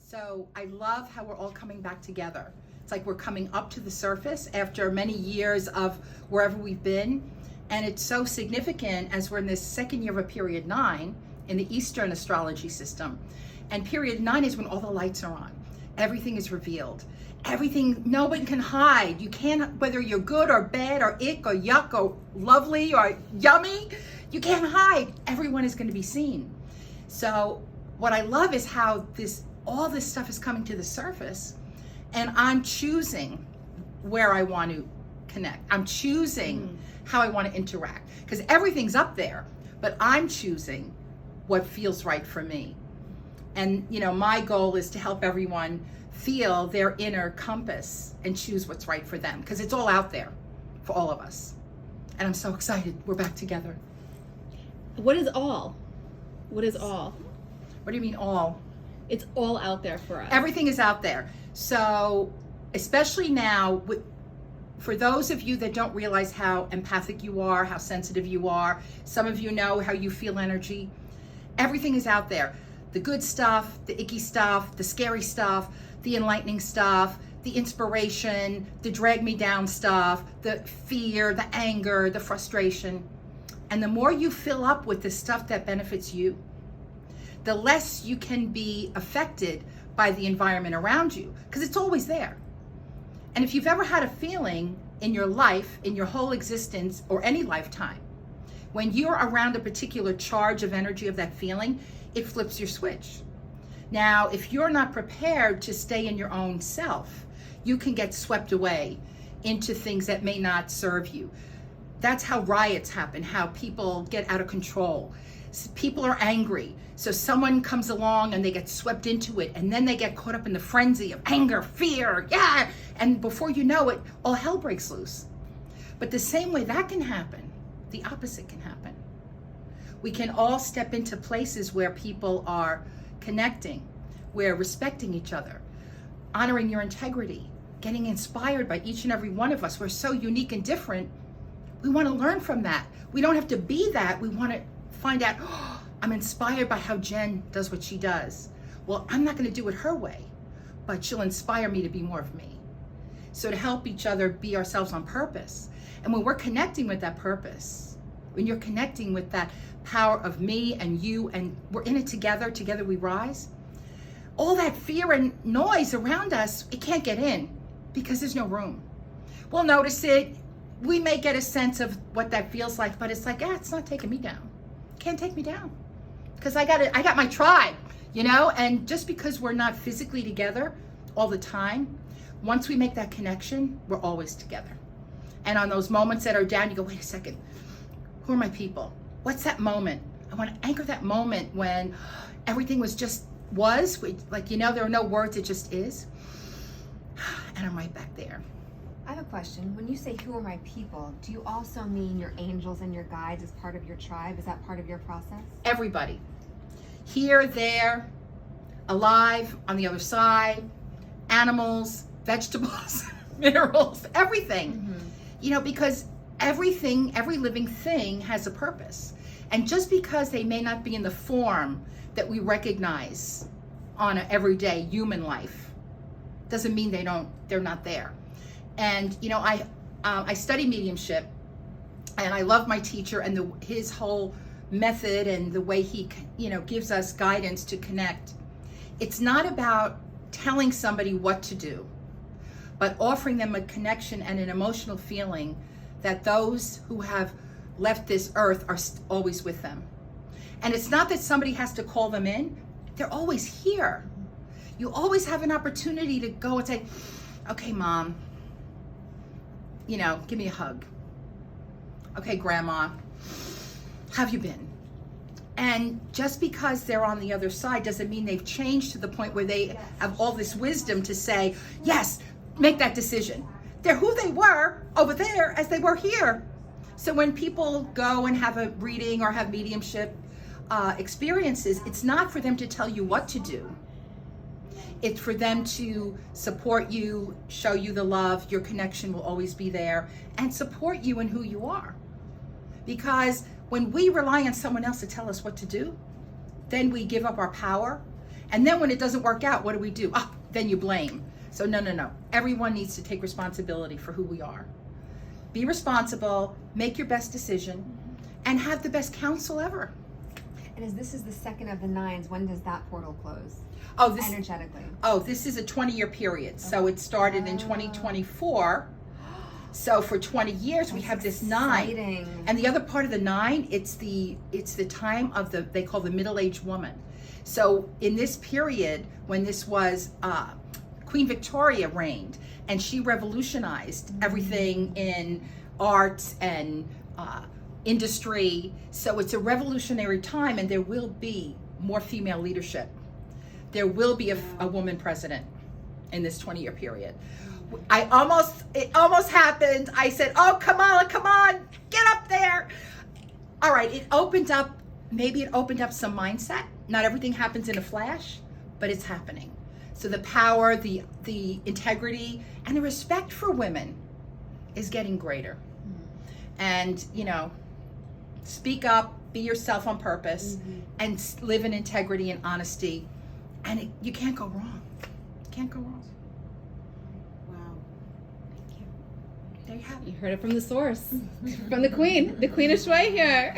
So I love how we're all coming back together. It's like we're coming up to the surface after many years of wherever we've been. And it's so significant as we're in this second year of a period 9 in the Eastern astrology system. And period 9 is when all the lights are on. Everything is revealed. Everything, no one can hide. You can't, whether you're good or bad or ick or yuck or lovely or yummy, you can't hide. Everyone is going to be seen. So what I love is how all this stuff is coming to the surface, and I'm choosing where I want to connect. I'm choosing how I want to interact, because everything's up there, but I'm choosing what feels right for me. And my goal is to help everyone feel their inner compass and choose what's right for them, because it's all out there for all of us. And I'm so excited we're back together. What is all? What is all? What do you mean all? It's all out there for us. Everything is out there. So especially now, for those of you that don't realize how empathic you are, how sensitive you are, some of you know how you feel energy. Everything is out there. The good stuff, the icky stuff, the scary stuff, the enlightening stuff, the inspiration, the drag me down stuff, the fear, the anger, the frustration. And the more you fill up with the stuff that benefits you, the less you can be affected by the environment around you, because it's always there. And if you've ever had a feeling in your life, in your whole existence, or any lifetime, when you're around a particular charge of energy of that feeling, it flips your switch. Now, if you're not prepared to stay in your own self, you can get swept away into things that may not serve you. That's how riots happen, how people get out of control. People are angry, so someone comes along and they get swept into it, and then they get caught up in the frenzy of anger, fear, and before you know it, all hell breaks loose. But the same way that can happen, the opposite can happen. We can all step into places where people are connecting, where respecting each other, honoring your integrity, getting inspired by each and every one of us. We're so unique and different. We want to learn from that. We don't have to be that. We want to find out, I'm inspired by how Jen does what she does. Well, I'm not going to do it her way, but she'll inspire me to be more of me. So to help each other be ourselves on purpose. And when we're connecting with that purpose, when you're connecting with that power of me and you, and we're in it together we rise, all that fear and noise around us, it can't get in because there's no room. We'll notice it. We may get a sense of what that feels like, but it's like, it's not taking me down. Can't take me down, because I got my tribe, and just because we're not physically together all the time, once we make that connection, we're always together. And on those moments that are down, you go, wait a second, who are my people? What's that moment? I want to anchor that moment when everything was, like, there are no words, it just is. And I'm right back there. I have a question. When you say, who are my people, do you also mean your angels and your guides as part of your tribe? Is that part of your process? Everybody. Here, there, alive, on the other side, animals, vegetables, minerals, everything. Because everything, every living thing has a purpose. And just because they may not be in the form that we recognize on an everyday human life, doesn't mean they're not there. And I study mediumship, and I love my teacher and his whole method and the way he gives us guidance to connect. It's not about telling somebody what to do, but offering them a connection and an emotional feeling that those who have left this earth are always with them. And it's not that somebody has to call them in. They're always here. You always have an opportunity to go and say, okay, Mom, give me a hug. Okay, Grandma, how have you been? And just because they're on the other side doesn't mean they've changed to the point where they have all this wisdom to say, yes, make that decision. They're who they were over there as they were here. So when people go and have a reading or have mediumship experiences, it's not for them to tell you what to do. It's for them to support you, show you the love. Your connection will always be there, and support you in who you are. Because when we rely on someone else to tell us what to do, then we give up our power And then when it doesn't work out, what do? Oh, then you blame. So no. Everyone needs to take responsibility for who we are. Be responsible, make your best decision, and have the best counsel ever. And as this is the second of the 9s, when does that portal close? Energetically. This is a 20-year period. So it started in 2024. So for 20 years we have this 9. And the other part of the 9, it's the time of they call the middle-aged woman. So in this period, when this was Queen Victoria reigned, and she revolutionized everything in arts and industry. So it's a revolutionary time, and there will be more female leadership. There will be a woman president in this 20-year period. It almost happened. I said, oh, Kamala, come on, get up there. All right, maybe it opened up some mindset. Not everything happens in a flash, but it's happening. So the power, the integrity, and the respect for women is getting greater. And, speak up, be yourself on purpose, and live in integrity and honesty. And you can't go wrong. Can't go wrong. Wow. Thank you. There you have it. You heard it from the source, from the Queen of Shui here.